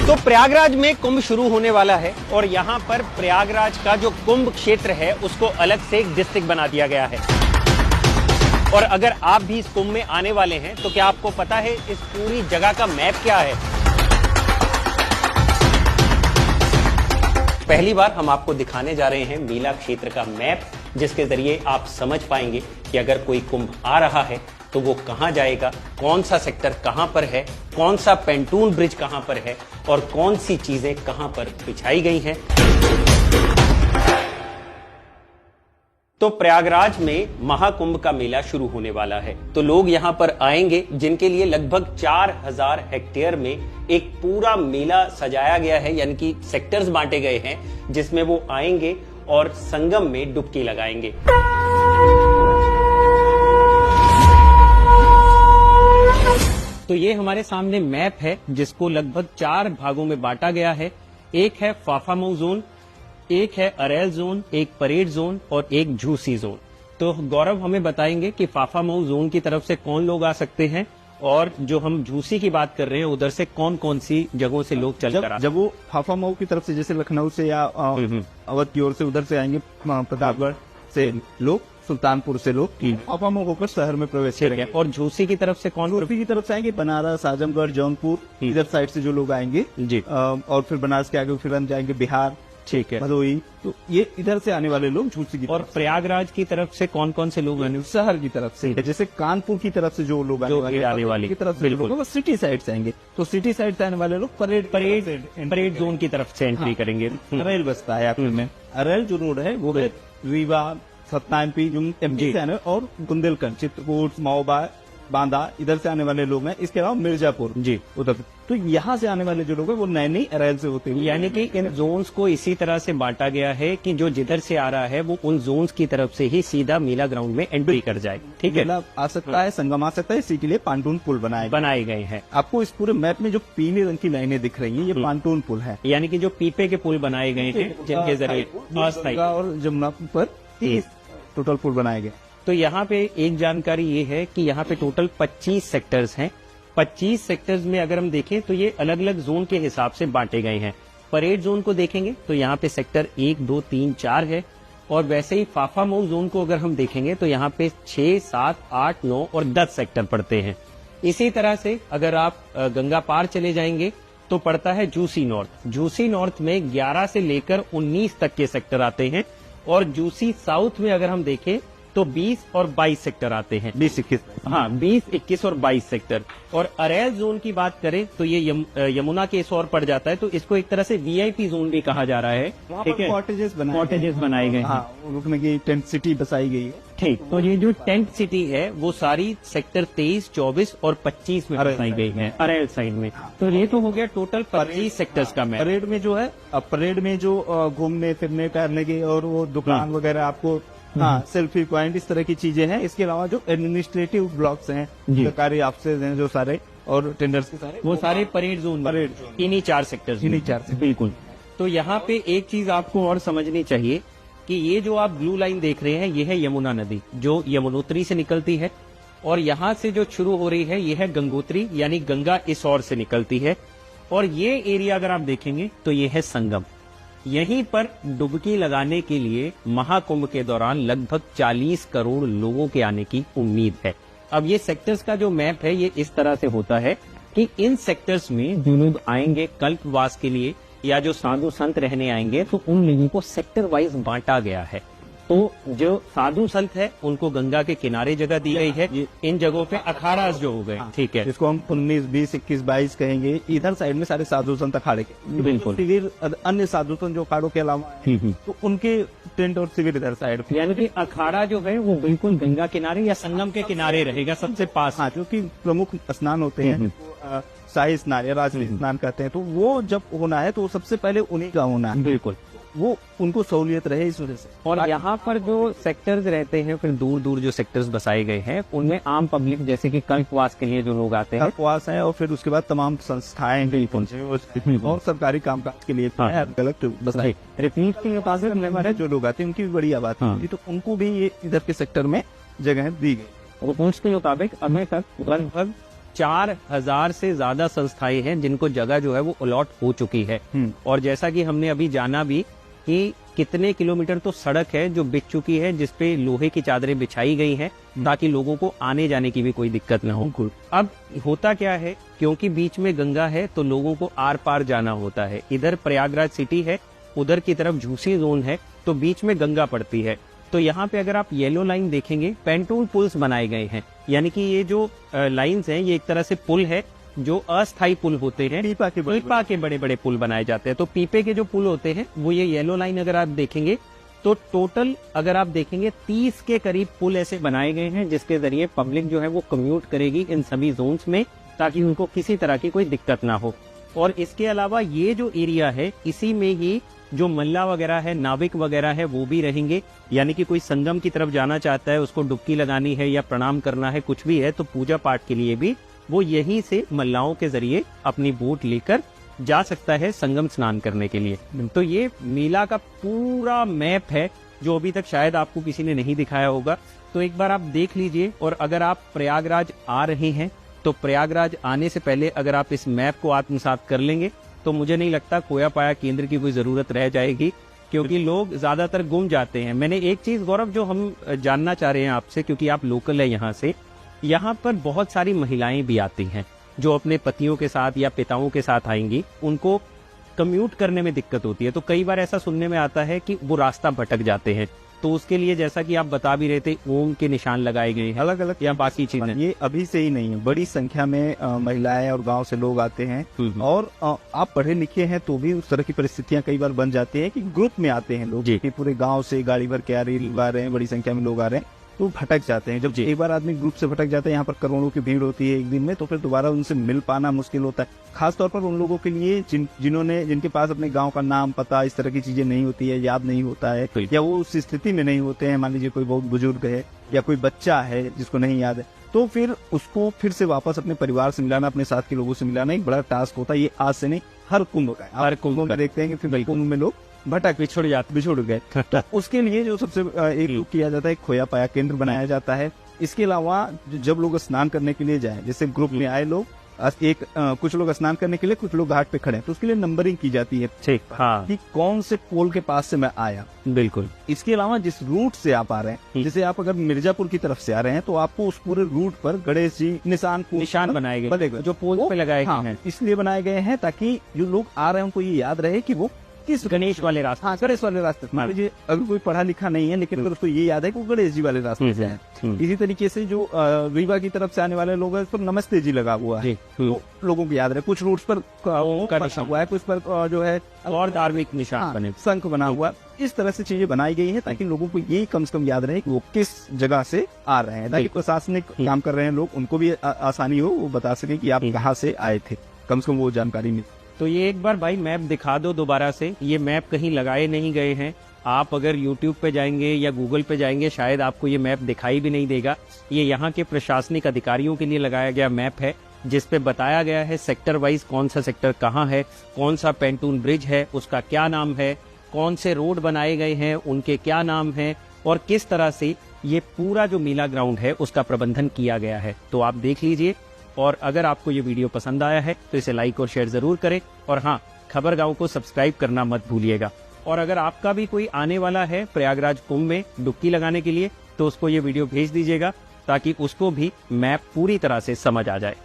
तो प्रयागराज में कुंभ शुरू होने वाला है और यहाँ पर प्रयागराज का जो कुंभ क्षेत्र है उसको अलग से एक डिस्ट्रिक्ट बना दिया गया है। और अगर आप भी इस कुंभ में आने वाले हैं तो क्या आपको पता है इस पूरी जगह का मैप क्या है? पहली बार हम आपको दिखाने जा रहे हैं मेला क्षेत्र का मैप, जिसके जरिए आप समझ पाएंगे कि अगर कोई कुंभ आ रहा है तो वो कहां जाएगा, कौन सा सेक्टर कहां पर है, कौन सा पेंटून ब्रिज कहां पर है और कौन सी चीजें कहां पर बिछाई गई हैं। तो प्रयागराज में महाकुंभ का मेला शुरू होने वाला है, तो लोग यहां पर आएंगे जिनके लिए लगभग 4000 हेक्टेयर में एक पूरा मेला सजाया गया है, यानी कि सेक्टर्स बांटे गए हैं जिसमें वो आएंगे और संगम में डुबकी लगाएंगे। तो ये हमारे सामने मैप है जिसको लगभग 4 भागों में बांटा गया है। एक है फाफामऊ जोन, एक है अरेल जोन, एक परेड जोन और एक झूसी जोन। तो गौरव हमें बताएंगे कि फाफामऊ जोन की तरफ से कौन लोग आ सकते हैं और जो हम झूसी की बात कर रहे हैं उधर से कौन कौन सी जगहों से लोग चल कर। जब वो फाफामऊ की तरफ से जैसे लखनऊ से या अवध की ओर से उधर से आएंगे, प्रतापगढ़ से लोग, सुल्तानपुर से लोग फाफामऊ होकर शहर में प्रवेश करेंगे। और झूसी की तरफ से कौन? झूसी की तरफ से आएंगे बनारस, आजमगढ़, जौनपुर, इधर साइड से जो लोग आएंगे जी। और फिर बनारस के आगे फिर हम जाएंगे बिहार, ठीक है, भदोही। तो ये इधर से आने वाले लोग झूसी की। और प्रयागराज की तरफ से कौन कौन से लोग आने? शहर की तरफ से, जैसे कानपुर की तरफ से जो लोग आने वाले की तरफ से लोग सिटी साइड से आएंगे, तो सिटी साइड से आने वाले लोग परेड जोन की तरफ से एंट्री करेंगे। अरेल बसता है आपके में। अरेल जो रोड है वो रीवा, सत्तानपी, एमजी और बुंदेलखंड, चित्रकूट, महोबा, बांदा, इधर से आने वाले लोग हैं। इसके अलावा मिर्जापुर जी उधर। तो यहाँ से आने वाले जो लोग हैं वो नैनी अरेल से होते हैं। यानी कि इन जोन्स को इसी तरह से बांटा गया है कि जो जिधर से आ रहा है वो उन जोन्स की तरफ से ही सीधा मेला ग्राउंड में एंट्री कर जाए। ठीक है, मेला आ सकता है, संगम आ सकता है, इसी के लिए पांटून पुल बनाए गए हैं। आपको इस पूरे मैप में जो पीले रंग की लाइनें दिख रही हैं, ये पांटून पुल है, यानी कि जो पीपे के पुल बनाए गए हैं जिनके जरिए और जमुना पर टोटल पुल बनाए गए। तो यहाँ पे एक जानकारी ये है कि यहाँ पे टोटल 25 सेक्टर्स हैं। 25 सेक्टर्स में अगर हम देखें तो ये अलग अलग जोन के हिसाब से बांटे गए हैं। परेड जोन को देखेंगे तो यहाँ पे सेक्टर 1, 2, 3, 4 है। और वैसे ही फाफामऊ जोन को अगर हम देखेंगे तो यहाँ पे 6, 7, 8, 9 और 10 सेक्टर पड़ते हैं। इसी तरह से अगर आप गंगा पार चले जाएंगे तो पड़ता है झूसी नॉर्थ। झूसी नॉर्थ में 11 से लेकर 19 तक के सेक्टर आते हैं। और झूसी साउथ में अगर हम देखें तो 20 और 22 सेक्टर आते हैं। 20-21, हाँ 20, 21 और 22 सेक्टर। और अरेल जोन की बात करें तो ये यमुना के इस ओर पड़ जाता है, तो इसको एक तरह से वीआईपी जोन भी कहा जा रहा है। ठीक है, कॉटेजेस बनाए गए हैं, रुकने की टेंट सिटी बसाई गई है। ठीक, तो ये जो टेंट सिटी है वो सारी सेक्टर 23, 24 और 25 में बसाई गई है अरेल साइड में। तो ये तो हो गया टोटल 25 सेक्टर्स का मैप। परेड में जो है, परेड में जो घूमने फिरने टहलने की और वो दुकान वगैरह आपको, हाँ, सेल्फी पॉइंट, इस तरह की चीजें हैं। इसके अलावा जो एडमिनिस्ट्रेटिव ब्लॉक्स हैं, सरकारी ऑफिस हैं जो सारे, और टेंडर्स के सारे, वो सारे परेड जोन इन्हीं 4 सेक्टर्स, बिल्कुल। तो यहाँ पे एक चीज आपको और समझनी चाहिए कि ये जो आप ब्लू लाइन देख रहे हैं ये है यमुना नदी जो यमुनोत्री से निकलती है। और यहाँ से जो शुरू हो रही है ये है गंगोत्री, यानी गंगा इस ओर से निकलती है। और ये एरिया अगर आप देखेंगे तो ये है संगम। यहीं पर डुबकी लगाने के लिए महाकुंभ के दौरान लगभग 40 करोड़ लोगों के आने की उम्मीद है। अब ये सेक्टर्स का जो मैप है ये इस तरह से होता है कि इन सेक्टर्स में जो लोग आएंगे कल्पवास के लिए या जो साधु संत रहने आएंगे तो उन लोगों को सेक्टर वाइज बांटा गया है। तो जो साधु संत है उनको गंगा के किनारे जगह दी गई है। इन जगहों पे अखाड़ा जो हो गए, ठीक है, जिसको हम 19, 20, 21, 22 कहेंगे। इधर साइड में सारे साधु संत अखाड़े के, बिल्कुल। शिविर अन्य साधु संत जो अखाड़ों के अलावा तो उनके टेंट और शिविर इधर साइड, यानी कि अखाड़ा जो है वो बिल्कुल गंगा किनारे या संगम के किनारे रहेगा, सबसे पास। हाँ, क्योंकि प्रमुख स्नान होते हैं, शाही स्नान या राजवी स्नान कहते हैं, तो वो जब होना है तो सबसे पहले उन्हीं का होना है, बिल्कुल, वो उनको सहूलियत रहे इस वजह से। और यहाँ पर जो सेक्टर्स रहते हैं, फिर दूर दूर जो सेक्टर्स बसाए गए हैं उनमें आम पब्लिक जैसे कि कल्पवास के लिए जो लोग आते हैं, कल्पवास है, और फिर उसके बाद तमाम संस्थाएं बिल्कुल और सरकारी कामकाज के लिए अलग बसाए। रिपीट के मुताबिक जो लोग आते हैं उनकी भी बड़ी आबादी होती है, तो उनको भी ये इधर के सेक्टर में जगह दी गई। रिपोर्ट्स के मुताबिक अभी तक लगभग 4000 से ज्यादा संस्थाएं हैं जिनको जगह जो है वो अलॉट हो चुकी है। और जैसा कि हमने अभी जाना भी कि कितने किलोमीटर तो सड़क है जो बिक चुकी है, जिसपे लोहे की चादरें बिछाई गई हैं ताकि लोगों को आने जाने की भी कोई दिक्कत ना हो। अब होता क्या है, क्योंकि बीच में गंगा है तो लोगों को आर पार जाना होता है। इधर प्रयागराज सिटी है, उधर की तरफ झूसी जोन है, तो बीच में गंगा पड़ती है। तो यहाँ पे अगर आप येलो लाइन देखेंगे, पेंटून पुल्स बनाए गए हैं, यानी कि ये जो लाइंस हैं ये एक तरह से पुल है जो अस्थायी पुल होते हैं। पीपा के बड़े बड़े पुल बनाए जाते हैं। तो पीपे के जो पुल होते हैं वो ये येलो लाइन अगर आप देखेंगे तो टोटल अगर आप देखेंगे 30 के करीब पुल ऐसे बनाए गए हैं जिसके जरिए पब्लिक जो है वो कम्यूट करेगी इन सभी जोन्स में, ताकि उनको किसी तरह की कोई दिक्कत ना हो। और इसके अलावा ये जो एरिया है इसी में ही जो मल्ला वगैरह है, नाविक वगैरह है, वो भी रहेंगे। यानी कि कोई संगम की तरफ जाना चाहता है, उसको डुबकी लगानी है या प्रणाम करना है, कुछ भी है, तो पूजा पाठ के लिए भी वो यहीं से मल्लाओं के जरिए अपनी बोट लेकर जा सकता है संगम स्नान करने के लिए। तो ये मेला का पूरा मैप है जो अभी तक शायद आपको किसी ने नहीं दिखाया होगा। तो एक बार आप देख लीजिए। और अगर आप प्रयागराज आ रहे हैं तो प्रयागराज आने से पहले अगर आप इस मैप को आत्मसात कर लेंगे तो मुझे नहीं लगता खोया पाया केंद्र की कोई जरूरत रह जाएगी, क्योंकि लोग ज्यादातर गुम जाते हैं। मैंने एक चीज गौरव जो हम जानना चाह रहे हैं आपसे, क्योंकि आप लोकल है यहाँ से, यहाँ पर बहुत सारी महिलाएं भी आती हैं जो अपने पतियों के साथ या पिताओं के साथ आएंगी। उनको कम्यूट करने में दिक्कत होती है, तो कई बार ऐसा सुनने में आता है कि वो रास्ता भटक जाते हैं। तो उसके लिए जैसा कि आप बता भी रहे थे, ओम के निशान लगाए गए हैं अलग अलग या बाकी चीजें। ये अभी से ही नहीं है, बड़ी संख्या में महिलाएं और गांव से लोग आते हैं। और आप पढ़े लिखे हैं तो भी उस तरह की परिस्थितियां कई बार बन जाती हैं कि ग्रुप में आते हैं लोग, कि पूरे गांव से गाड़ी भर के आ रहे हैं, बड़ी संख्या में लोग आ रहे हैं, तो भटक जाते हैं। जब एक बार आदमी ग्रुप से भटक जाता है, यहाँ पर करोड़ों की भीड़ होती है एक दिन में, तो फिर दोबारा उनसे मिल पाना मुश्किल होता है। खासतौर पर उन लोगों के लिए जिनके पास अपने गांव का नाम, पता, इस तरह की चीजें नहीं होती है, याद नहीं होता है, या वो उस स्थिति में नहीं होते हैं। मान लीजिए कोई बहुत बुजुर्ग है या कोई बच्चा है जिसको नहीं याद है, तो फिर उसको फिर से वापस अपने परिवार से मिलाना, अपने साथ के लोगों से मिलाना एक बड़ा टास्क होता है। ये आज से नहीं, हर कुंभ का है। हर कुंभ में देखते हैं कि फिर कुंभ में लोग बिछुड़ गए। उसके लिए जो सबसे एक किया जाता है, खोया पाया केंद्र बनाया जाता है। इसके अलावा जब लोग स्नान करने के लिए जाएं, जैसे ग्रुप में आए लोग, कुछ लोग स्नान करने के लिए, कुछ लोग घाट पे खड़े हैं, तो उसके लिए नंबरिंग की जाती है। ठीक, हाँ, कि कौन से पोल के पास से मैं आया। बिल्कुल। इसके अलावा जिस रूट से आप आ रहे हैं, जैसे आप अगर मिर्जापुर की तरफ से आ रहे हैं, तो आपको उस पूरे रूट पर गणेश जी निशान बनाए गए जो पोल पे लगाए गए हैं। इसलिए बनाए गए हैं ताकि जो लोग आ रहे हैं उनको ये याद रहे कि वो किस गणेश वाले रास्ते। हाँ, गणेश वाले रास्ते। अगर कोई पढ़ा लिखा नहीं है लेकिन अगर उसको ये याद है कि वो गणेश जी वाले रास्ते से है। इसी तरीके से जो रीवा की तरफ से आने वाले लोग हैं, उस पर नमस्ते जी लगा हुआ है, तो लोगों को याद रहे। कुछ रूट्स पर हुआ है, कुछ पर जो है और धार्मिक निशान बने, शंख बना हुआ। इस तरह से चीजें बनाई गई है ताकि लोगों को ये कम से कम याद रहे कि वो किस जगह से आ रहे हैं, ताकि प्रशासनिक काम कर रहे हैं लोग, उनको भी आसानी हो, वो बता सके कि आप कहाँ से आए थे, कम से कम वो जानकारी मिले। तो ये एक बार भाई मैप दिखा दो दोबारा से। ये मैप कहीं लगाए नहीं गए हैं। आप अगर YouTube पे जाएंगे या Google पे जाएंगे, शायद आपको ये मैप दिखाई भी नहीं देगा। ये यहाँ के प्रशासनिक अधिकारियों के लिए लगाया गया मैप है, जिसपे बताया गया है सेक्टर वाइज कौन सा सेक्टर कहाँ है, कौन सा पेंटून ब्रिज है, उसका क्या नाम है, कौन से रोड बनाए गए हैं, उनके क्या नाम है, और किस तरह से ये पूरा जो मेला ग्राउंड है उसका प्रबंधन किया गया है। तो आप देख लीजिए। और अगर आपको ये वीडियो पसंद आया है तो इसे लाइक और शेयर जरूर करें। और हाँ, खबर गांव को सब्सक्राइब करना मत भूलिएगा। और अगर आपका भी कोई आने वाला है प्रयागराज कुंभ में डुबकी लगाने के लिए, तो उसको ये वीडियो भेज दीजिएगा ताकि उसको भी मैप पूरी तरह से समझ आ जाए।